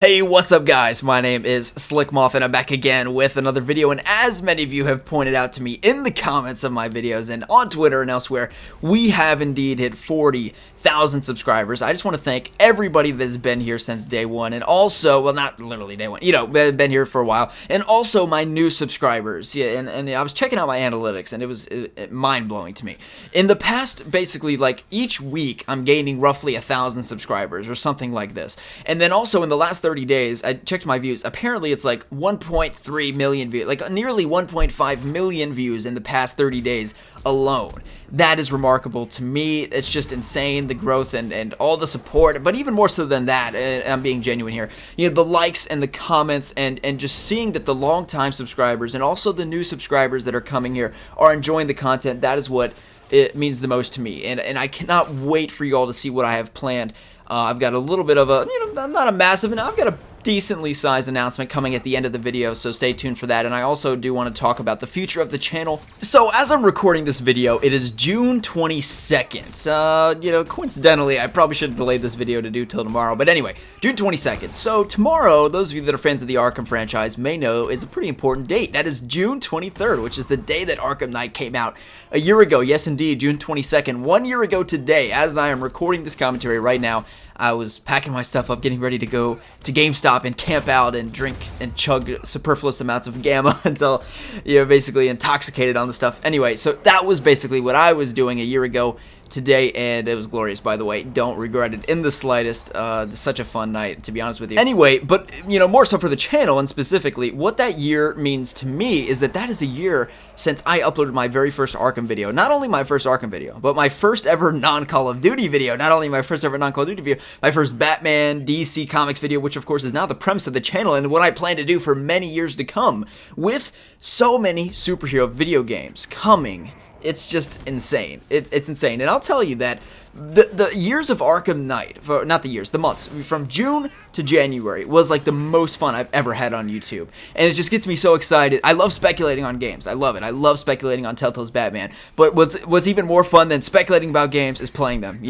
Hey, what's up guys? My name is Slcmof and I'm back again with another video, and as many of you have pointed out to me in the comments of my videos and on Twitter and elsewhere, we have indeed hit 40,000 subscribers. I just want to thank everybody that's been here since day one, and also, well, not literally day one, been here for a while, and also my new subscribers. Yeah, and I was checking out my analytics and it was mind-blowing to me. In the past, basically, like each week, I'm gaining roughly 1,000 subscribers or something like this. And then also in the last 30 days, I checked my views. Apparently, it's like 1.3 million views, like nearly 1.5 million views in the past 30 days alone. That is remarkable to me. It's just insane, the growth and all the support, but even more so than that, I'm being genuine here, the likes and the comments and just seeing that the long-time subscribers and also the new subscribers that are coming here are enjoying the content. That is what it means the most to me, and I cannot wait for you all to see what I have planned. I've got a little bit of a, not a massive, I've got a decently sized announcement coming at the end of the video, so stay tuned for that. And I also do want to talk about the future of the channel. So as I'm recording this video, it is June 22nd. Coincidentally, I probably should have delayed this video to do till tomorrow, but anyway, June 22nd. So tomorrow, those of you that are fans of the Arkham franchise may know, is a pretty important date. That is June 23rd, which is the day that Arkham Knight came out a year ago. Yes, indeed, June 22nd, 1 year ago today. As I am recording this commentary right now, I was packing my stuff up, getting ready to go to GameStop and camp out and drink and chug superfluous amounts of gamma until, basically intoxicated on the stuff. Anyway, so that was basically what I was doing a year ago today, and it was glorious, by the way. Don't regret it in the slightest. Such a fun night, to be honest with you. Anyway, but more so for the channel, and specifically what that year means to me is that is a year since I uploaded my very first Arkham video. Not only my first Arkham video, but my first ever non-Call of Duty video. Not only my first ever non-Call of Duty video, my first Batman DC Comics video, which of course is now the premise of the channel and what I plan to do for many years to come, with so many superhero video games coming. It's just insane. It's insane. And I'll tell you that the years of Arkham Knight, not the years, the months, from June to January was like the most fun I've ever had on YouTube. And it just gets me so excited. I love speculating on games. I love it. I love speculating on Telltale's Batman. But what's even more fun than speculating about games is playing them,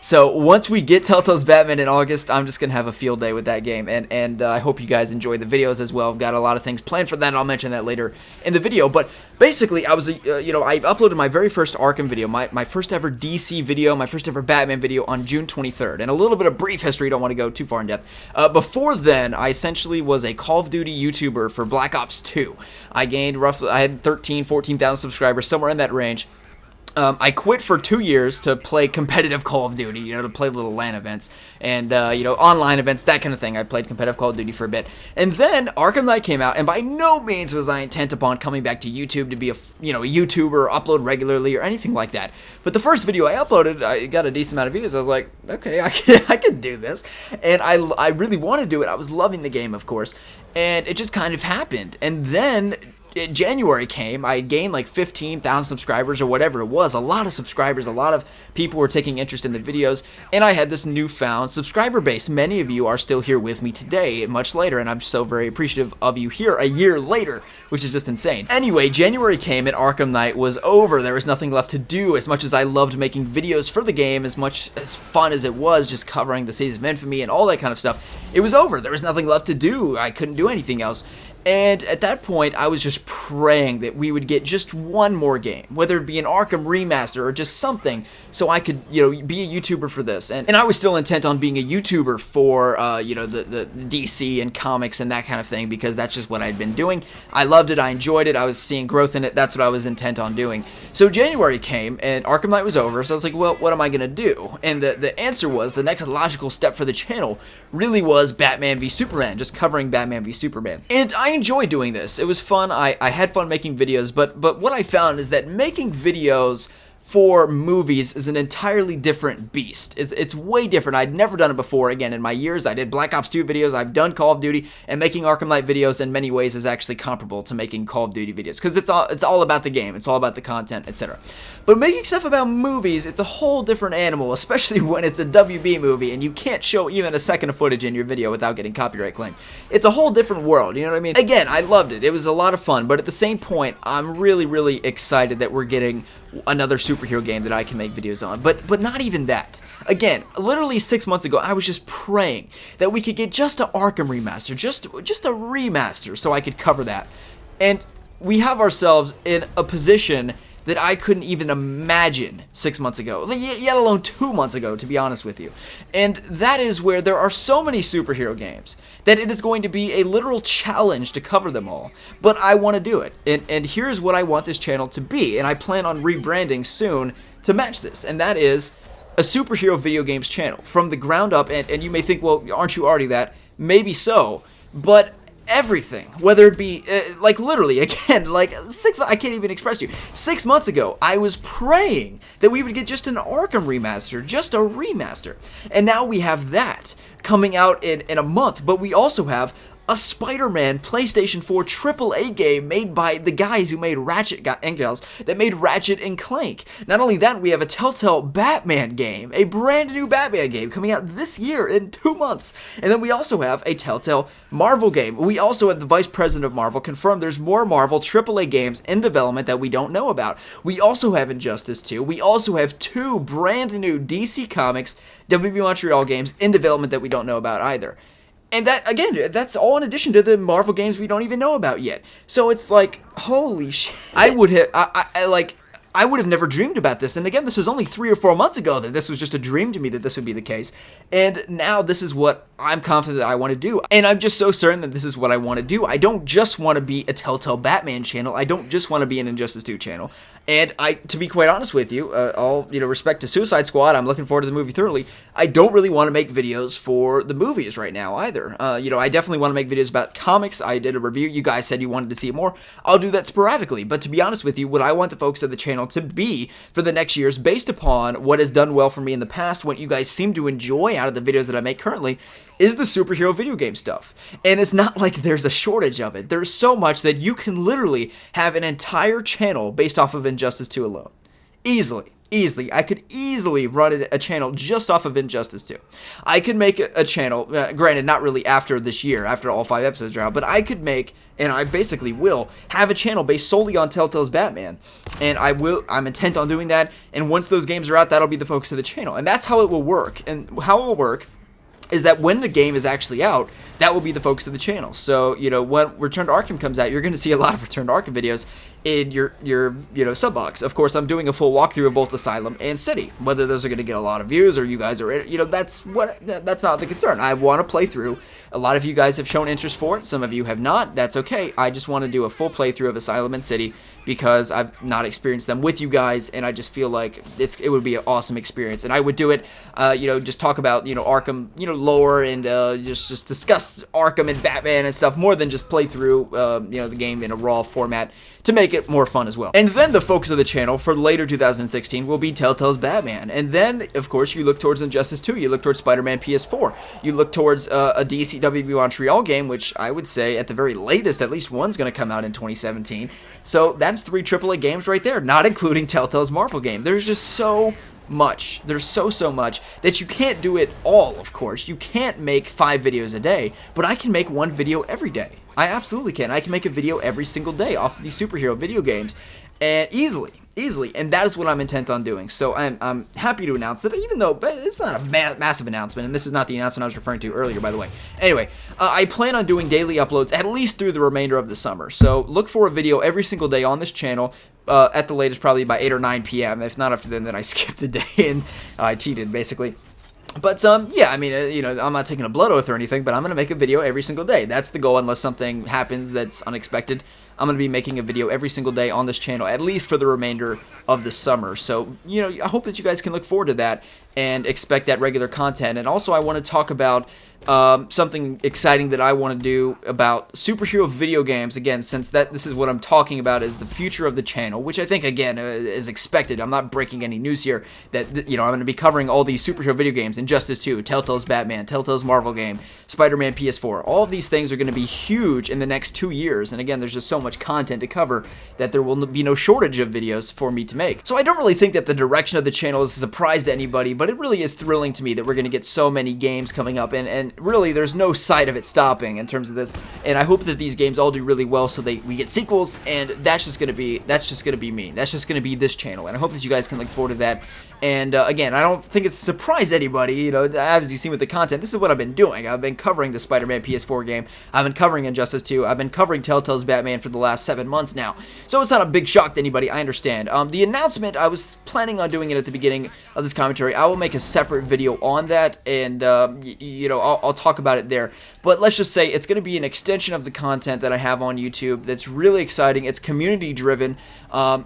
So once we get Telltale's Batman in August, I'm just going to have a field day with that game. And I hope you guys enjoy the videos as well. I've got a lot of things planned for that, and I'll mention that later in the video. But basically, I was, I uploaded my very first Arkham video, my first ever DC video, my first ever Batman video on June 23rd. And a little bit of brief history, don't want to go too far in depth. Before then, I essentially was a Call of Duty YouTuber for Black Ops 2. I had 14,000 subscribers, somewhere in that range. I quit for 2 years to play competitive Call of Duty, to play little LAN events and, online events, that kind of thing. I played competitive Call of Duty for a bit. And then Arkham Knight came out, and by no means was I intent upon coming back to YouTube to be a YouTuber or upload regularly or anything like that. But the first video I uploaded, I got a decent amount of views. I was like, okay, I can do this. And I really wanted to do it. I was loving the game, of course. And it just kind of happened. And then January came, I gained like 15,000 subscribers or whatever it was. A lot of subscribers, a lot of people were taking interest in the videos, and I had this newfound subscriber base. Many of you are still here with me today, much later, and I'm so very appreciative of you here a year later, which is just insane. Anyway, January came and Arkham Knight was over. There was nothing left to do. As much as I loved making videos for the game, as much as fun as it was just covering the Seeds of Infamy and all that kind of stuff, it was over. There was nothing left to do. I couldn't do anything else. And at that point, I was just praying that we would get just one more game, whether it be an Arkham remaster or just something, so I could, be a YouTuber for this. And I was still intent on being a YouTuber for, the DC and comics and that kind of thing, because that's just what I'd been doing. I loved it. I enjoyed it. I was seeing growth in it. That's what I was intent on doing. So January came, and Arkham Knight was over, so I was like, well, what am I going to do? And the answer was, the next logical step for the channel really was Batman v Superman, just covering Batman v Superman. And I enjoy doing this. It was fun. I had fun making videos, but what I found is that making videos for movies is an entirely different beast. It's way different. I'd never done it before. Again, in my years, I did Black Ops 2 videos, I've done Call of Duty, and making Arkham Knight videos in many ways is actually comparable to making Call of Duty videos, because it's all about the game, it's all about the content, etc. But making stuff about movies, it's a whole different animal, especially when it's a WB movie and you can't show even a second of footage in your video without getting copyright claim. It's a whole different world, you know what I mean? Again, I loved it. It was a lot of fun, but at the same point, I'm really, really excited that we're getting another superhero game that I can make videos on. But not even that. Again, literally 6 months ago, I was just praying that we could get just an Arkham remaster, just a remaster, so I could cover that. And we have ourselves in a position that I couldn't even imagine 6 months ago, yet alone 2 months ago, to be honest with you. And that is where there are so many superhero games that it is going to be a literal challenge to cover them all. But I want to do it, and here's what I want this channel to be, and I plan on rebranding soon to match this, and that is a superhero video games channel from the ground up. And you may think, well, aren't you already that? Maybe so, but everything, whether it be like literally again, like I can't even express to you. 6 months ago, I was praying that we would get just an Arkham remaster, just a remaster, and now we have that coming out in a month. But we also have a Spider-Man PlayStation 4 AAA game made by the guys who made Ratchet and gals that made Ratchet and Clank. Not only that, we have a Telltale Batman game, a brand new Batman game coming out this year in 2 months. And then we also have a Telltale Marvel game. We also have the Vice President of Marvel confirmed there's more Marvel AAA games in development that we don't know about. We also have Injustice 2. We also have 2 brand new DC Comics WB Montreal games in development that we don't know about either. And that, again, that's all in addition to the Marvel games we don't even know about yet. So it's like, holy shit. I would have never dreamed about this. And again, this was only 3 or 4 months ago that this was just a dream to me that this would be the case. And now this is what I'm confident that I want to do. And I'm just so certain that this is what I want to do. I don't just want to be a Telltale Batman channel. I don't just want to be an Injustice 2 channel. And to be quite honest with you, all respect to Suicide Squad, I'm looking forward to the movie thoroughly. I don't really want to make videos for the movies right now either. I definitely want to make videos about comics. I did a review. You guys said you wanted to see it more. I'll do that sporadically. But to be honest with you, what I want the focus of the channel to be for the next years, based upon what has done well for me in the past, what you guys seem to enjoy out of the videos that I make currently, is the superhero video game stuff. And it's not like there's a shortage of it. There's so much that you can literally have an entire channel based off of Injustice 2 alone. Easily. I could easily run a channel just off of Injustice 2. I could make a channel, granted not really after this year, after all 5 episodes are out, but I could make, and I basically will, have a channel based solely on Telltale's Batman. And I'm intent on doing that, and once those games are out, that'll be the focus of the channel. And that's how it will work. And how it will work is that when the game is actually out, that will be the focus of the channel. So, when Return to Arkham comes out, you're going to see a lot of Return to Arkham videos in your sub box. Of course, I'm doing a full walkthrough of both Asylum and City. Whether those are going to get a lot of views or you guys are, that's not the concern. I want to play through. A lot of you guys have shown interest for it. Some of you have not. That's okay. I just want to do a full playthrough of Asylum and City because I've not experienced them with you guys, and I just feel like it would be an awesome experience. And I would do it, just talk about, Arkham, lore and just discuss Arkham and Batman and stuff more than just play through, the game in a raw format to make it more fun as well. And then the focus of the channel for later 2016 will be Telltale's Batman. And then, of course, you look towards Injustice 2, you look towards Spider-Man PS4, you look towards a DC WB Montreal game, which I would say at the very latest, at least one's going to come out in 2017. So that's 3 AAA games right there, not including Telltale's Marvel game. There's just so much. There's so much that you can't do it all, of course. You can't make 5 videos a day, but I can make 1 video every day. I absolutely can. I can make a video every single day off of these superhero video games, and easily, and that is what I'm intent on doing. So I'm happy to announce that, even though it's not a massive announcement, and this is not the announcement I was referring to earlier, by the way. Anyway, I plan on doing daily uploads at least through the remainder of the summer. So look for a video every single day on this channel. At the latest, probably by 8 or 9 p.m. If not after then I skipped a day and I cheated, basically. But, yeah, I mean, I'm not taking a blood oath or anything, but I'm going to make a video every single day. That's the goal, unless something happens that's unexpected. I'm going to be making a video every single day on this channel, at least for the remainder of the summer. So, I hope that you guys can look forward to that and expect that regular content. And also, I want to talk about something exciting that I want to do about superhero video games. Again, since this is what I'm talking about is the future of the channel, which I think, again, is expected. I'm not breaking any news here that, I'm going to be covering all these superhero video games, Injustice 2, Telltale's Batman, Telltale's Marvel game, Spider-Man PS4. All of these things are going to be huge in the next 2 years. And again, there's just so much content to cover that there will be no shortage of videos for me to make. So I don't really think that the direction of the channel is a surprise to anybody, but but it really is thrilling to me that we're going to get so many games coming up, and really there's no sight of it stopping in terms of this, and I hope that these games all do really well so we get sequels, and that's just going to be me. That's just going to be this channel, and I hope that you guys can look forward to that. And again, I don't think it's surprised anybody, you know, as you've seen with the content, this is what I've been doing. I've been covering the Spider-Man PS4 game, I've been covering Injustice 2, I've been covering Telltale's Batman for the last 7 months now, so it's not a big shock to anybody, I understand. The announcement, I was planning on doing it at the beginning of this commentary. I will make a separate video on that, and, you know, I'll talk about it there. But let's just say it's going to be an extension of the content that I have on YouTube that's really exciting. It's community-driven,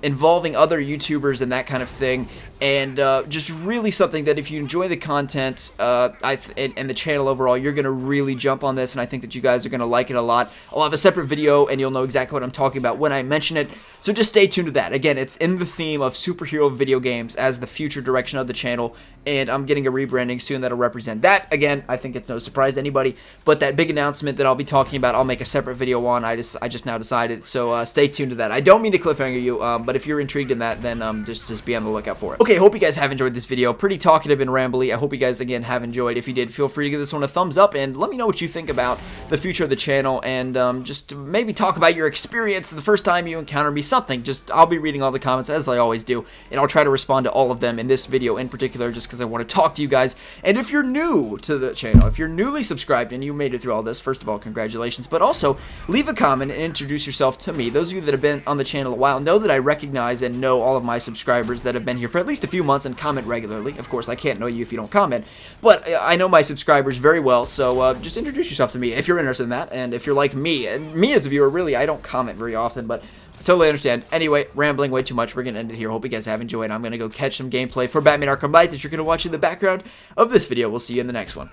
involving other YouTubers and that kind of thing, and just really something that if you enjoy the content and the channel overall, you're going to really jump on this, and I think that you guys are going to like it a lot. I'll have a separate video, and you'll know exactly what I'm talking about when I mention it, so just stay tuned to that. Again, it's in the theme of superhero video games as the future direction of the channel, and I'm getting a rebranding soon that'll represent that. Again, I think it's no surprise to anybody, but that big announcement that I'll be talking about, I'll make a separate video on. I just now decided, so stay tuned to that. I don't mean to cliffhanger you, but if you're intrigued in that, then just be on the lookout for it. Okay, hope you guys have enjoyed this video. Pretty talkative and rambly. I hope you guys, again, have enjoyed. If you did, feel free to give this one a thumbs up, and let me know what you think about the future of the channel, and just maybe talk about your experience the first time you encounter me, something. I'll be reading all the comments, as I always do, and I'll try to respond to all of them in this video in particular, just because I want to talk to you guys. And if you're new to the channel, if you're newly subscribed and you made it through all this, first of all, congratulations, but also leave a comment and introduce yourself to me. Those of you that have been on the channel a while know that I recognize and know all of my subscribers that have been here for at least a few months and comment regularly. Of course, I can't know you if you don't comment, but I know my subscribers very well, so just introduce yourself to me if you're interested in that, and if you're like me, and me as a viewer, really, I don't comment very often, but I totally understand. Anyway, rambling way too much. We're going to end it here. Hope you guys have enjoyed. I'm going to go catch some gameplay for Batman Arkham Knight that you're going to watch in the background of this video. We'll see you in the next one.